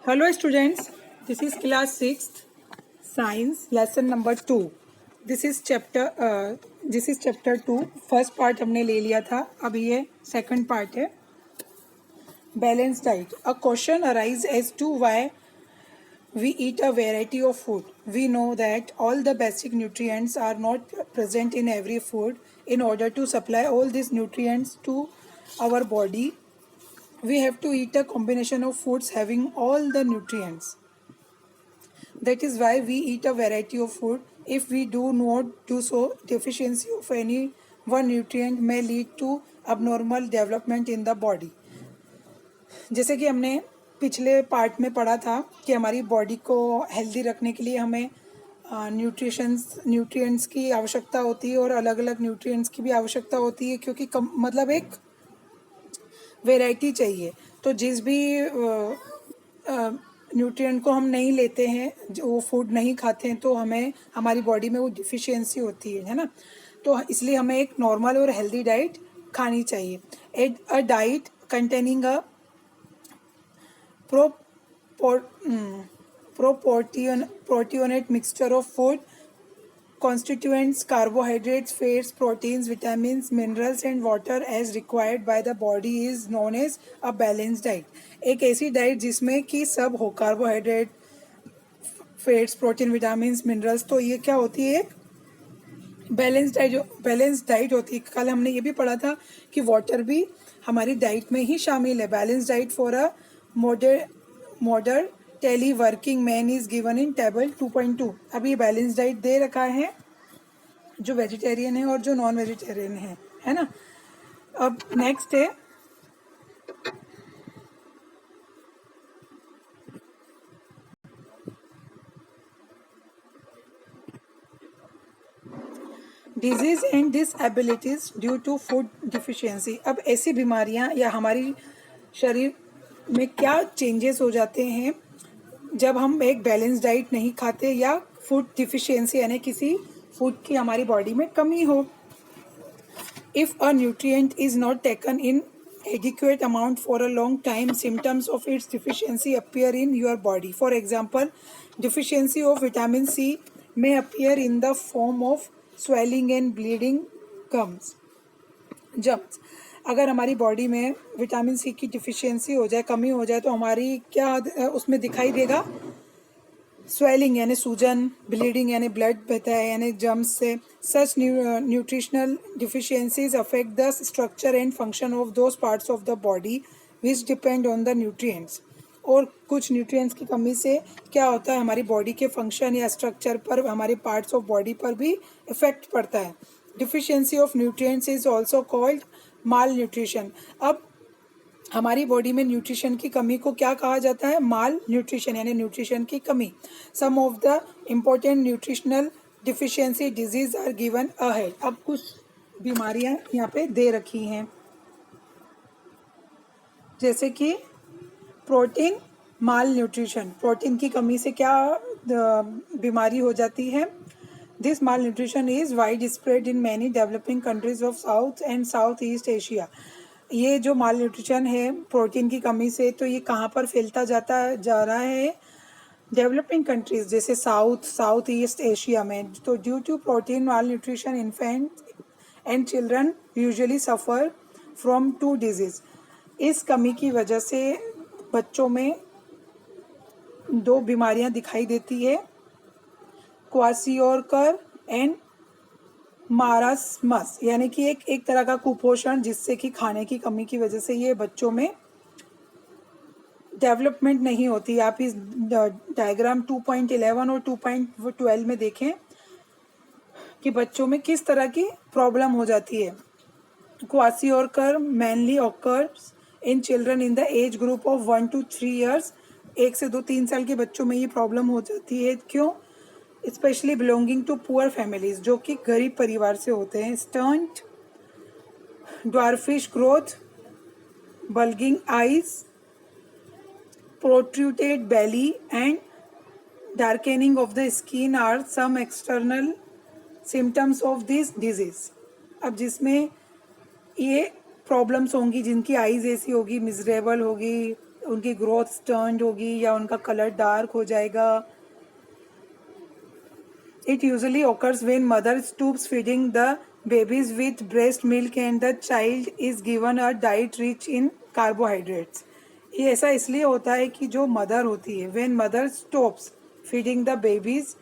Hello students, this is class 6th science lesson number 2. This is chapter 2. First part हमने ले लिया था, अब ये सेकंड पार्ट है. Balanced diet. A question arises as to why we eat a variety of food. We know that all the basic nutrients are not present in every food. In order to supply all these nutrients to our body, we have to eat a combination of foods having all the nutrients. That is why we eat a variety of food. If we do not do so, deficiency of any one nutrient may lead to abnormal development in the body. जैसे कि हमने पिछले part में पढ़ा था कि हमारी body को हेल्दी रखने के लिए हमें न्यूट्रिएंट्स की आवश्यकता होती है और अलग अलग न्यूट्रिएंट्स की भी आवश्यकता होती है, क्योंकि मतलब एक वैरायटी चाहिए. तो जिस भी न्यूट्रिएंट को हम नहीं लेते हैं, जो वो फूड नहीं खाते हैं, तो हमें हमारी बॉडी में वो डिफिशियंसी होती है ना. तो इसलिए हमें एक नॉर्मल और हेल्दी डाइट खानी चाहिए. A diet containing a protein mixture of food constituents, carbohydrates, fats, proteins, vitamins, minerals and water as required by the body is known as a balanced diet. एक ऐसी डाइट जिसमें कि सब हो, carbohydrate, fats, protein, vitamin, minerals. तो ये क्या होती है? बैलेंस डाइट होती है. कल हमने ये भी पढ़ा था कि वाटर भी हमारी डाइट में ही शामिल है. Balance diet for a modern tele working man is given in table 2.2. अब ये बैलेंस डाइट दे रखा है जो वेजिटेरियन है और जो नॉन वेजिटेरियन है ना. अब नेक्स्ट है disease and disabilities due to food deficiency. अब ऐसी बीमारियां या हमारी शरीर में क्या चेंजेस हो जाते हैं जब हम एक बैलेंस डाइट नहीं खाते या फूड डिफिशियंसी यानी किसी फूड की हमारी बॉडी में कमी हो. If a nutrient is not taken in adequate amount for a long time, symptoms of its deficiency appear in your body. For example, deficiency of vitamin C may appear in the form of swelling and bleeding gums. Germs. अगर हमारी body में vitamin C की deficiency हो जाए, कमी हो जाए, तो हमारी क्या उसमें दिखाई देगा? स्वेलिंग यानी सूजन, ब्लीडिंग यानी ब्लड बहता है यानी जम्स से. Such nutritional deficiencies affect the structure and function of those parts of the body which depend on the nutrients. और कुछ न्यूट्रिएंट्स की कमी से क्या होता है? हमारी बॉडी के फंक्शन या स्ट्रक्चर पर, हमारे पार्ट्स ऑफ बॉडी पर भी इफेक्ट पड़ता है. Deficiency of nutrients is also called mall nutrition. अब हमारी बॉडी में न्यूट्रिशन की कमी को क्या कहा जाता है? माल न्यूट्रिशन यानी न्यूट्रिशन की कमी. Some of the important nutritional deficiency disease are given ahead. अब कुछ बीमारियां यहाँ पे दे रखी हैं, जैसे कि प्रोटीन माल न्यूट्रिशन. प्रोटीन की कमी से क्या बीमारी हो जाती है? This mall nutrition is wide spread in many developing countries of south and south East Asia. ये जो माल न्यूट्रिशन है प्रोटीन की कमी से, तो ये कहाँ पर फैलता जा रहा है? डेवलपिंग कंट्रीज जैसे साउथ ईस्ट एशिया में. तो due to protein malnutrition infant and children usually suffer from 2 disease. इस कमी की वजह से बच्चों में 2 बीमारियां दिखाई देती है, क्वाशियोरकर एंड मारास्मस, यानी कि एक तरह का कुपोषण, जिससे कि खाने की कमी की वजह से ये बच्चों में डेवलपमेंट नहीं होती. आप इस डायग्राम 2.11 और 2.12 में देखें कि बच्चों में किस तरह की प्रॉब्लम हो जाती है. Kwashiorkor mainly occurs in children in the age group of 1 to 3 years. 1 से 3 साल के बच्चों में ये प्रॉब्लम हो जाती है. क्यों? Specially belonging to poor families, जो कि गरीब परिवार से होते हैं. Stunt, dwarfish growth, bulging eyes, protruded belly and darkening of the skin are some external symptoms of this disease. अब जिसमें ये प्रॉब्लम्स होंगी, जिनकी आईज ऐसी होगी, मिजरेबल होगी, उनकी ग्रोथ स्टर्न्ड होगी या उनका कलर डार्क हो जाएगा. It usually occurs when mother stoops feeding the babies with breast milk and the child is given a diet rich in carbohydrates. ये ऐसा इसलिए होता है कि जो मदर होती है, when mother stops feeding the babies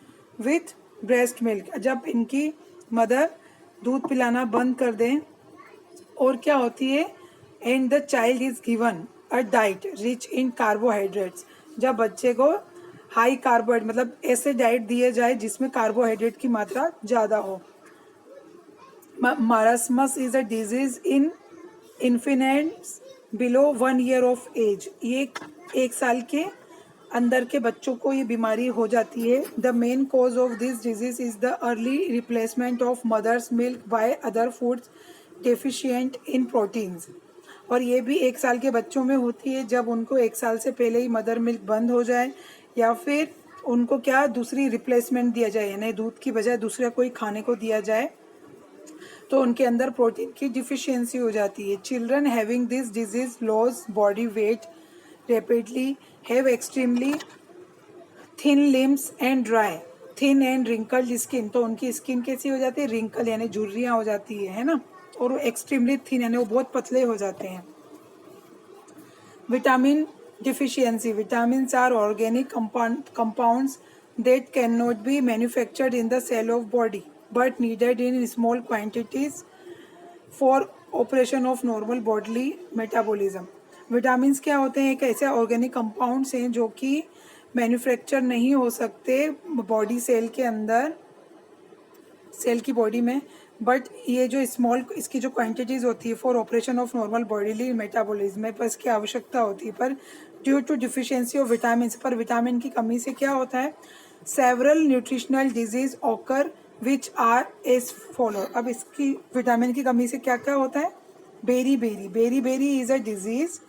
with breast milk, जब इनकी मदर दूध पिलाना बंद कर दें और क्या होती है, and the child is given a diet rich in carbohydrates, जब बच्चे को हाई कार्बोहाइड्रेट मतलब ऐसे डाइट दिए जाए जिसमें कार्बोहाइड्रेट की मात्रा ज़्यादा हो. Marasmus is a disease in infants below 1 year of age. ये 1 साल के अंदर के बच्चों को ये बीमारी हो जाती है. The main cause of this disease is the early replacement of mother's milk by other foods deficient in proteins. और ये भी 1 साल के बच्चों में होती है जब उनको 1 साल से पहले ही मदर मिल्क बंद हो जाए या फिर उनको क्या दूसरी रिप्लेसमेंट दिया जाए, यानी दूध की बजाय दूसरा कोई खाने को दिया जाए तो उनके अंदर प्रोटीन की डिफिशियंसी हो जाती है. Children having this disease loss body weight rapidly, have extremely thin limbs and dry thin and wrinkled skin. तो उनकी स्किन कैसी हो जाती है, रिंकल यानी झुर्रियाँ हो जाती है ना, और वो एक्सट्रीमली थिन यानी वो बहुत पतले हो जाते हैं. Vitamin deficiency. Vitamins are organic compounds that cannot be manufactured in the cell of body but needed in small quantities for operation of normal bodily metabolism. Vitamins क्या होते हैं, एक ऐसे ऑर्गेनिक कंपाउंड्स हैं जो कि मैन्युफैक्चर नहीं हो सकते बॉडी सेल के अंदर, सेल की बॉडी में, बट ये जो स्मॉल इसकी जो क्वांटिटीज़ होती है for operation of normal bodily metabolism में पर इसकी आवश्यकता होती है. पर due to deficiency of vitamin, पर विटामिन की कमी से क्या होता है, several nutritional disease occur which are as follow. अब इसकी विटामिन की कमी से क्या क्या होता है, beri is a disease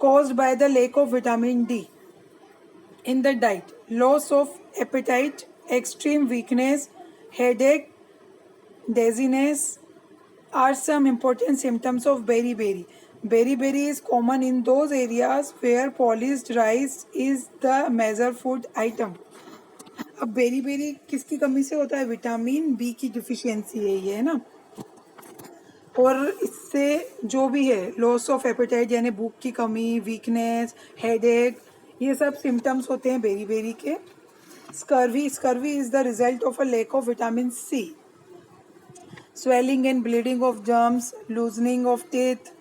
caused by the lack of vitamin D in the diet, loss of appetite, extreme weakness, headache, dizziness are some important symptoms of beriberi. Beriberi is common in those areas where polished rice is the major food item. अब berry किसकी कमी से होता है, vitamin B की deficiency है ये, है ना. और इससे जो भी है लॉस ऑफ एपेटाइट यानी भूख की कमी, वीकनेस, हेडेक, ये सब सिम्टम्स होते हैं बेरी के. Scurvy is the result of a lack of vitamin C. swelling and bleeding of germs, loosening of teeth,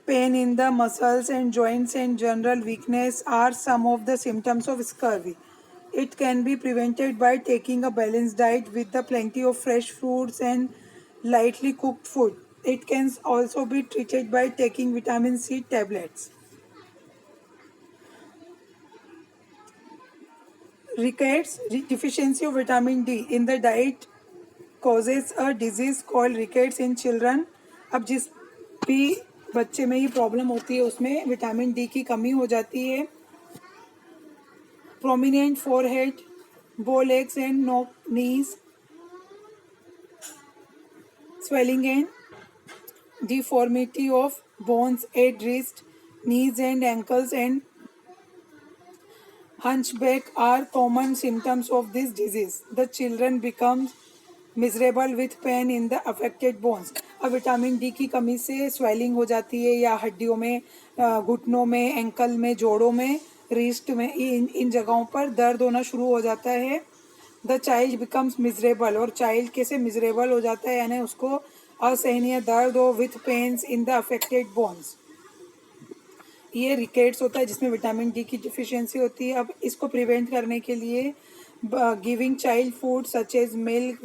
pain in the muscles and joints and general weakness are some of the symptoms of scurvy. It can be prevented by taking a balanced diet with the plenty of fresh fruits and lightly cooked food. It can also be treated by taking vitamin C tablets. Rickets, deficiency of vitamin D in the diet causes a disease called rickets in children. अब जिस भी बच्चे में ये problem होती है उसमें vitamin D की कमी हो जाती है. Prominent forehead, bow legs and knees, swelling and deformity of bones at wrist, knees and ankles and hunchback are common symptoms of this disease. The children become miserable with pain in the affected bones. अब vitamin D की कमी से swelling हो जाती है या हड्डियों में, घुटनों में, एंकल में, जोड़ों में, रिस्ट में, इन जगहों पर दर्द होना शुरू हो जाता है. द चाइल्ड बिकम्स मिजरेबल, और चाइल्ड कैसे मिजरेबल हो जाता है यानी उसको असहनीय दर्द हो with pains in the affected bones. ये रिकेट्स होता है जिसमें विटामिन डी की डिफिशियंसी होती है. अब इसको प्रिवेंट करने के लिए giving child food such as milk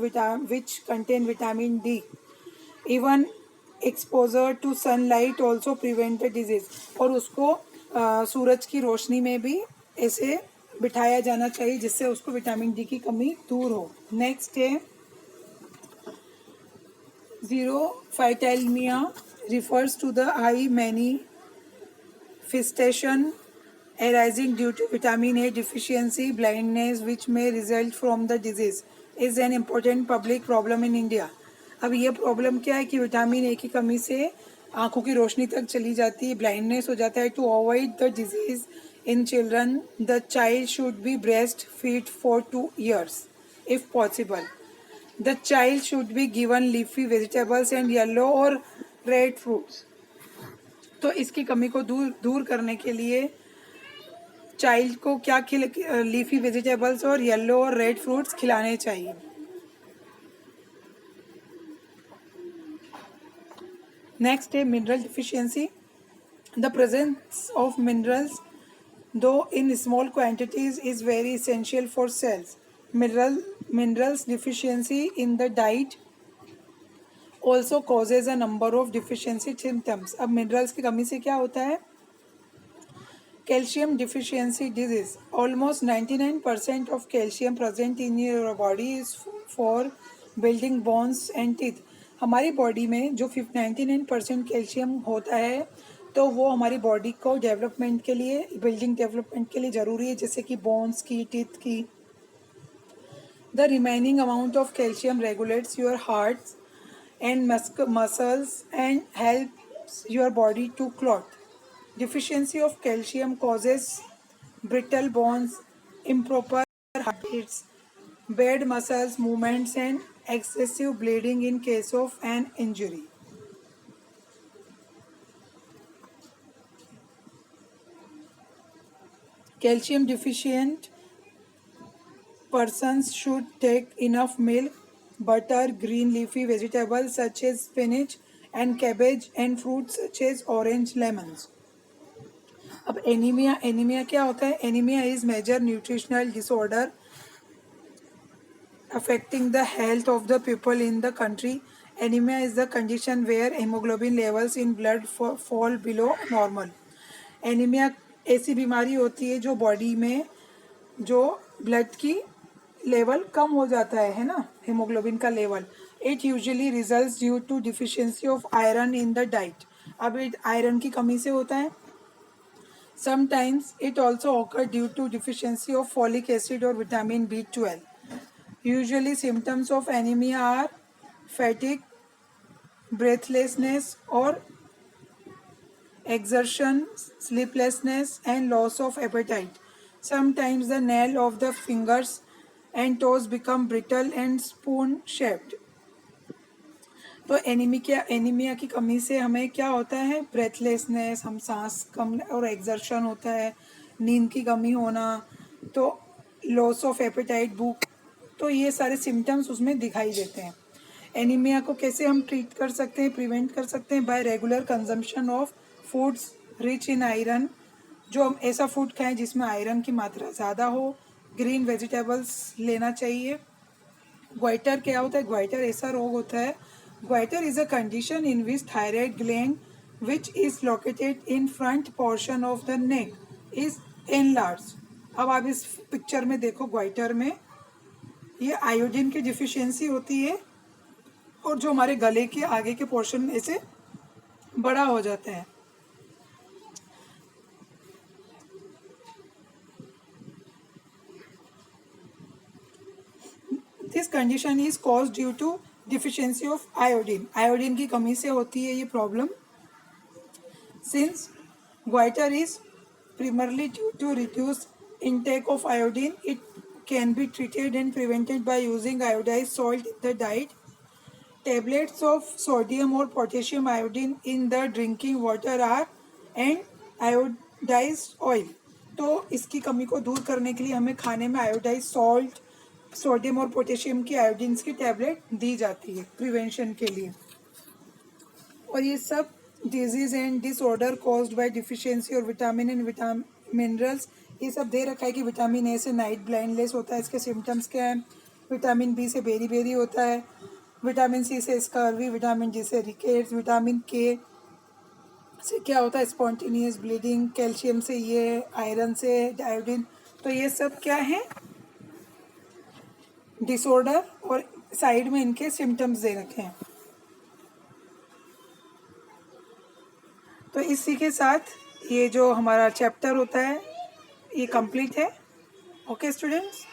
which contain vitamin D, even exposure to sunlight also prevent the disease. और उसको सूरज की रोशनी में भी ऐसे बिठाया जाना चाहिए जिससे उसको विटामिन डी की कमी दूर हो. नेक्स्ट है xerophthalmia, refers to the eye manifestation arising due to vitamin A deficiency. Blindness which may result from the disease is an important public problem in India. अब ये प्रॉब्लम क्या है कि विटामिन ए की कमी से आंखों की रोशनी तक चली जाती है, ब्लाइंडनेस हो जाता है। To avoid the disease in children the child should be breast feed for 2 years if possible. The child should be given leafy vegetables and yellow or red fruits. तो इसकी कमी को दूर दूर करने के लिए चाइल्ड को क्या लीफी वेजिटेबल्स और येलो और रेड फ्रूट्स खिलाने चाहिए। नेक्स्ट है mineral deficiency. The presence of minerals though in small quantities is very essential for cells. Minerals deficiency in the diet also causes a number of deficiency symptoms. अब minerals की कमी से क्या होता है? Calcium deficiency disease. Almost 99% of calcium present in your body is for building bones and teeth. हमारी body में जो 99% कैल्शियम होता है तो वो हमारी बॉडी को डेवलपमेंट के लिए, बिल्डिंग डेवलपमेंट के लिए ज़रूरी है, जैसे कि बोन्स की, टीथ की। The remaining amount of calcium regulates your heart and muscles and helps your body to clot. Deficiency of calcium causes brittle bones, improper heartbeats, bad muscles movements and excessive bleeding in case of an injury. Calcium deficient persons should take enough milk, butter, green leafy vegetables such as spinach and cabbage and fruits such as orange, lemons. अब anaemia क्या होता है? Anaemia is major nutritional disorder affecting the health of the people in the country. Anemia is the condition where hemoglobin levels in blood fall below normal. Anaemia ऐसी बीमारी होती है जो body में जो ब्लड की लेवल कम हो जाता है ना, हेमोग्लोबिन का level. It usually results due to deficiency of iron in the diet. अब आयरन की कमी से होता है। Sometimes it also occurs due to deficiency of folic acid or vitamin B12. Usually symptoms of anemia are fatigue, breathlessness or exertion, sleeplessness and loss of appetite. Sometimes the nail of the fingers and toes become brittle and spoon-shaped. तो anaemia की कमी से हमें क्या होता है? Breathlessness, हम सांस कम और एक्सर्शन होता है, नींद की कमी होना, तो लॉस ऑफ एपेटाइट, भूख, तो ये सारे सिम्टम्स उसमें दिखाई देते हैं। एनीमिया को कैसे हम ट्रीट कर सकते हैं, प्रिवेंट कर सकते हैं? Bye regular consumption of foods rich in iron. जो हम ऐसा फूड खाएं जिसमें आयरन की मात्रा ज़्यादा हो। ग्रीन वेजिटेबल्स लेना चाहिए। ग्वाइटर क्या होता है? ग्वाइटर ऐसा रोग होता है, Goiter is a condition in which thyroid gland, which is located in front portion of the neck, is enlarged. अब आप इस पिक्चर में देखो, ग्वाइटर में ये आयोडीन की डिफिशियंसी होती है और जो हमारे गले के आगे के पोर्शन में से बड़ा हो जाता है। This condition is caused due to deficiency of iodine. Iodine की कमी से होती है ये problem. Since goiter is primarily due to reduced intake of iodine, it can be treated and prevented by using iodized salt in the diet. Tablets of sodium or potassium iodine in the drinking water are and iodized oil. तो इसकी कमी को दूर करने के लिए हमें खाने में आयोडाइज सॉल्ट, सोडियम और पोटेशियम की आयोडीन की टैबलेट दी जाती है प्रिवेंशन के लिए। और ये सब disease and disorder caused by deficiency और विटामिन एंड मिनरल्स, ये सब दे रखा है कि विटामिन ए से नाइट ब्लाइंडनेस होता है। इसके सिम्टम्स क्या हैं? विटामिन बी से बेरी होता है, विटामिन सी से स्कर्वी, विटामिन डी से रिकेट्स, विटामिन के से क्या होता है? स्पॉन्टेनियस ब्लीडिंग, कैल्शियम से ये, आयरन से आयोडीन। तो ये सब क्या है? डिसऑर्डर, और साइड में इनके सिम्टम्स दे रखे हैं। तो इसी के साथ ये जो हमारा चैप्टर होता है ये कंप्लीट है। Okay students.